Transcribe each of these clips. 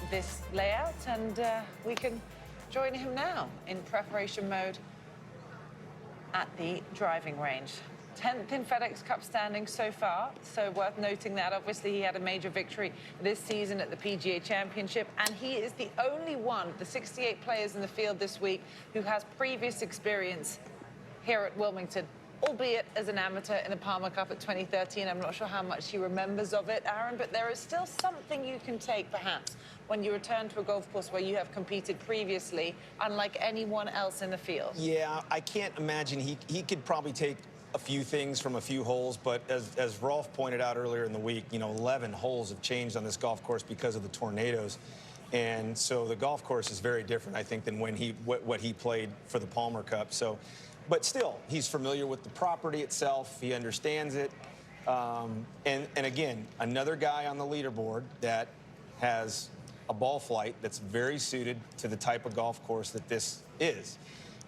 this layout, and we can join him now in preparation mode at the driving range. 10th in FedEx Cup standings so far, so worth noting that. Obviously, he had a major victory this season at the PGA Championship, and he is the only one of the 68 players in the field this week who has previous experience here at Wilmington, albeit as an amateur in the Palmer Cup at 2013. I'm not sure how much he remembers of it, Arron, but there is still something you can take, perhaps, when you return to a golf course where you have competed previously, unlike anyone else in the field. Yeah, I can't imagine he could probably take a few things from a few holes, but as Rolf pointed out earlier in the week, 11 holes have changed on this golf course because of the tornadoes. And so the golf course is very different, I think, than when what he played for the Palmer Cup. So, but still, he's familiar with the property itself. He understands it. And again, another guy on the leaderboard that has a ball flight that's very suited to the type of golf course that this is.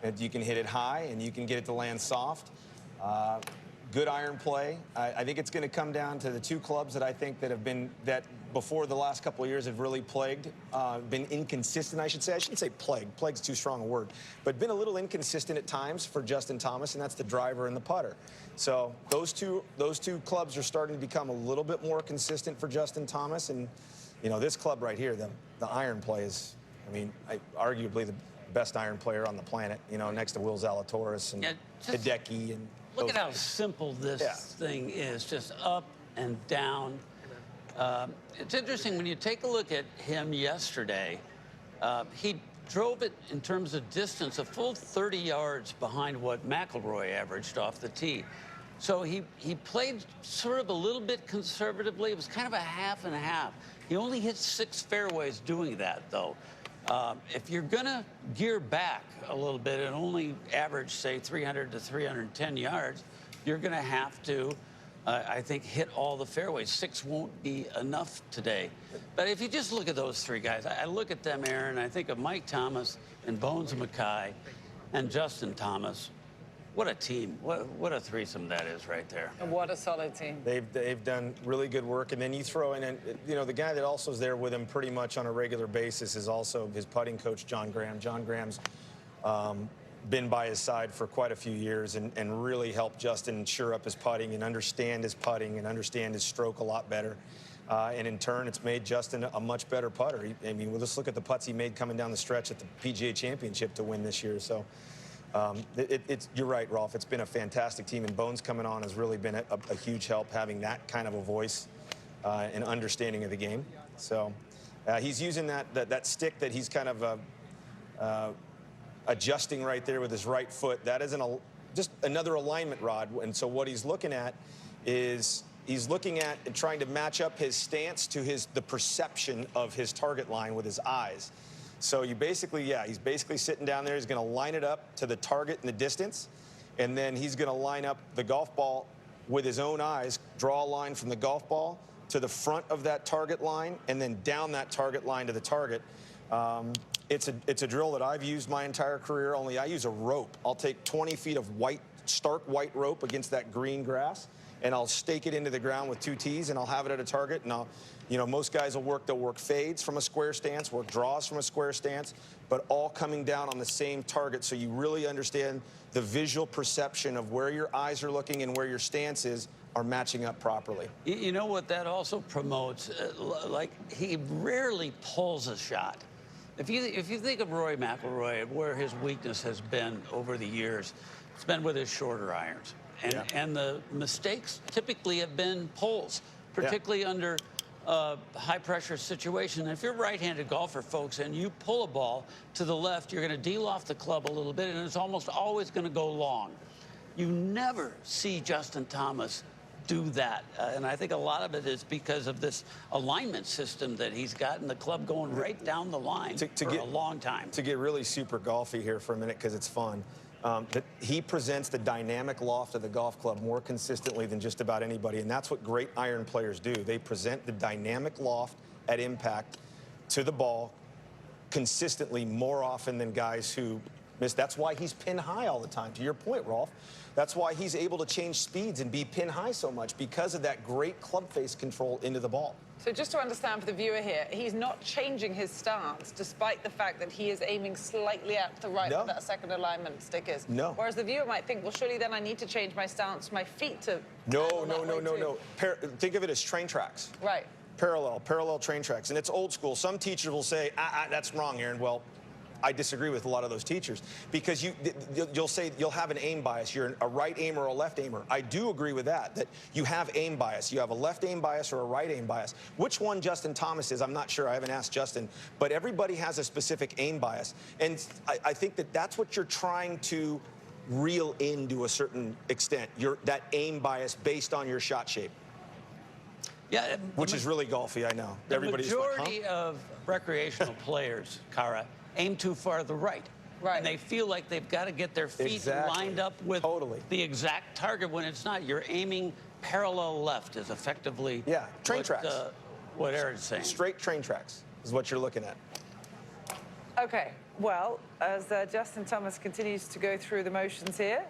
And you can hit it high, and you can get it to land soft. Good iron play. I think it's going to come down to the two clubs that I think that have been, that before the last couple of years have really plagued, been inconsistent, I should say. I shouldn't say plagued. Plague's too strong a word. But been a little inconsistent at times for Justin Thomas, and that's the driver and the putter. So those two clubs are starting to become a little bit more consistent for Justin Thomas. And, this club right here, the iron play is, arguably the best iron player on the planet, next to Will Zalatoris and Hideki. And look at how simple this thing is, just up and down. It's interesting when you take a look at him yesterday. He drove it in terms of distance a full 30 yards behind what McIlroy averaged off the tee. So he played sort of a little bit conservatively. It was kind of a half and a half. He only hit 6 fairways doing that, though. If you're going to gear back a little bit and only average, say, 300 to 310 yards, you're going to have to, I think, hit all the fairways. 6 won't be enough today. But if you just look at those 3 guys, I look at them, Aaron, I think of Mike Thomas and Bones Mackay and Justin Thomas. What a team. What a threesome that is right there. And what a solid team. They've done really good work. And then you throw in, the guy that also is there with him pretty much on a regular basis is also his putting coach, John Graham. John Graham's been by his side for quite a few years and really helped Justin shore up his putting and understand his putting and understand his stroke a lot better. And in turn, it's made Justin a much better putter. We'll just look at the putts he made coming down the stretch at the PGA Championship to win this year. So you're right, Rolf. It's been a fantastic team, and Bones coming on has really been a huge help, having that kind of a voice and understanding of the game. So he's using that stick that he's kind of adjusting right there with his right foot. That isn't just another alignment rod. And so what he's looking at is he's looking at and trying to match up his stance to the perception of his target line with his eyes. So he's basically sitting down there. He's going to line it up to the target in the distance, and then he's going to line up the golf ball with his own eyes, draw a line from the golf ball to the front of that target line, and then down that target line to the target. It's a drill that I've used my entire career, only I use a rope. I'll take 20 feet of stark white rope against that green grass, and I'll stake it into the ground with 2 tees, and I'll have it at a target, and most guys they'll work fades from a square stance, work draws from a square stance, but all coming down on the same target, so you really understand the visual perception of where your eyes are looking and where your stance is are matching up properly. You know what that also promotes? Like, he rarely pulls a shot. If you think of Rory McIlroy, where his weakness has been over the years, it's been with his shorter irons. And the mistakes typically have been pulls, particularly under high-pressure situation. If you're a right-handed golfer, folks, and you pull a ball to the left, you're going to deal off the club a little bit, and it's almost always going to go long. You never see Justin Thomas do that, and I think a lot of it is because of this alignment system that he's got, and the club going right down the line for a long time. To get really super golfy here for a minute, because it's fun, he presents the dynamic loft of the golf club more consistently than just about anybody, and that's what great iron players do. They present the dynamic loft at impact to the ball consistently more often than guys who miss. That's why he's pin high all the time, to your point, Rolf. That's why he's able to change speeds and be pin high so much, because of that great club face control into the ball. So just to understand for the viewer here, he's not changing his stance despite the fact that he is aiming slightly out to the right No. where that second alignment stick is. No. Whereas the viewer might think, well, surely then I need to change my stance, my feet to... No, handle no, that no, way no, too. no. Think of it as train tracks. Right. Parallel train tracks. And it's old school. Some teachers will say, that's wrong, Aaron. Well, I disagree with a lot of those teachers, because you'll say you'll have an aim bias. You're a right aimer or a left aimer. I do agree with that you have aim bias. You have a left aim bias or a right aim bias. Which one Justin Thomas is, I'm not sure. I haven't asked Justin. But everybody has a specific aim bias. And I think that's what you're trying to reel in to a certain extent, that aim bias based on your shot shape. Yeah, Which is really golfy, I know. The Everybody's majority like, huh? of recreational players, Cara, aim too far to the right. Right. And they feel like they've got to get their feet Exactly. lined up with Totally. the exact target when it's not. You're aiming parallel left is effectively train tracks. What Aaron's saying. Straight train tracks is what you're looking at. Okay, well, as Justin Thomas continues to go through the motions here,